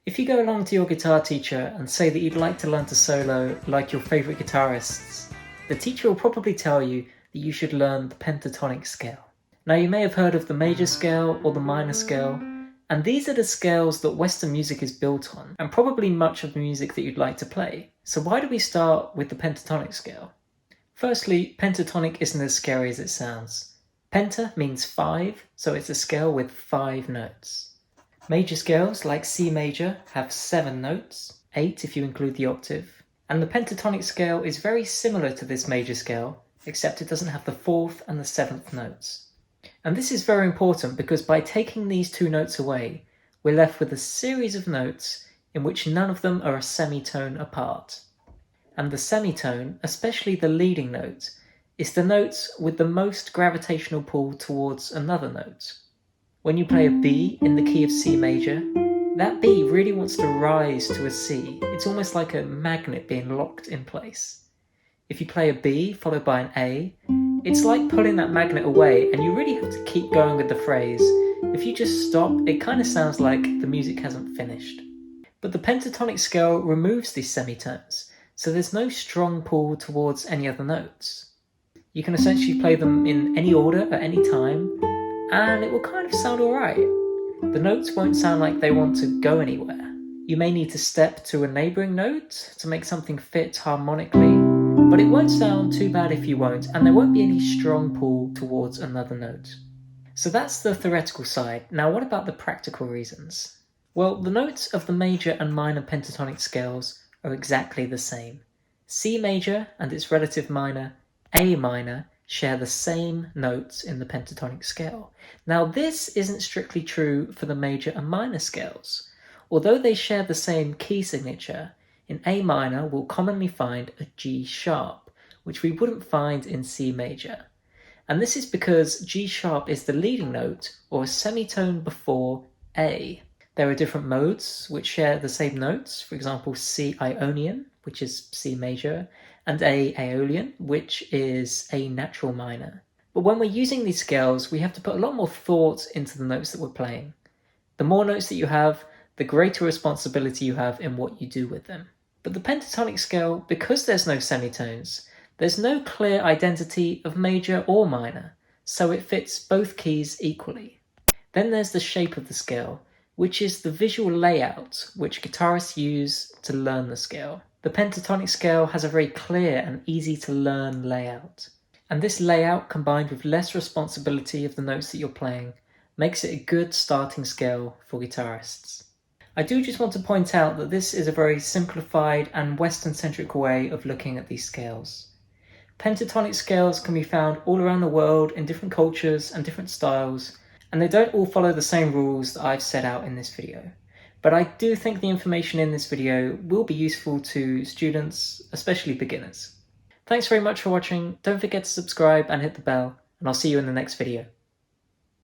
If you go along to your guitar teacher and say that you'd like to learn to solo like your favourite guitarists, the teacher will probably tell you that you should learn the pentatonic scale. Now, you may have heard of the major scale or the minor scale, and these are the scales that Western music is built on, and probably much of the music that you'd like to play. So why do we start with the pentatonic scale? Firstly, pentatonic isn't as scary as it sounds. Penta means 5, so it's a scale with 5 notes. Major scales like C major have 7 notes, 8 if you include the octave, and the pentatonic scale is very similar to this major scale, except it doesn't have the 4th and the 7th notes. And this is very important because by taking these 2 notes away, we're left with a series of notes in which none of them are a semitone apart. And the semitone, especially the leading note, is the note with the most gravitational pull towards another note. When you play a B in the key of C major, that B really wants to rise to a C. It's almost like a magnet being locked in place. If you play a B followed by an A, it's like pulling that magnet away, and you really have to keep going with the phrase. If you just stop, it kind of sounds like the music hasn't finished. But the pentatonic scale removes these semitones, so there's no strong pull towards any other notes. You can essentially play them in any order at any time, and it will kind of sound alright. The notes won't sound like they want to go anywhere. You may need to step to a neighbouring note to make something fit harmonically, but it won't sound too bad if you won't, and there won't be any strong pull towards another note. So that's the theoretical side. Now what about the practical reasons? Well, the notes of the major and minor pentatonic scales are exactly the same. C major and its relative minor, A minor, share the same notes in the pentatonic scale. Now this isn't strictly true for the major and minor scales. Although they share the same key signature, in A minor we'll commonly find a G sharp, which we wouldn't find in C major. And this is because G sharp is the leading note, or a semitone before A. There are different modes which share the same notes, for example C Ionian, which is C major, and A Aeolian, which is A natural minor. But when we're using these scales, we have to put a lot more thought into the notes that we're playing. The more notes that you have, the greater responsibility you have in what you do with them. But the pentatonic scale, because there's no semitones, there's no clear identity of major or minor, so it fits both keys equally. Then there's the shape of the scale, which is the visual layout which guitarists use to learn the scale. The pentatonic scale has a very clear and easy to learn layout. And this layout, combined with less responsibility of the notes that you're playing, makes it a good starting scale for guitarists. I do just want to point out that this is a very simplified and Western-centric way of looking at these scales. Pentatonic scales can be found all around the world in different cultures and different styles, and they don't all follow the same rules that I've set out in this video. But I do think the information in this video will be useful to students, especially beginners. Thanks very much for watching. Don't forget to subscribe and hit the bell, and I'll see you in the next video.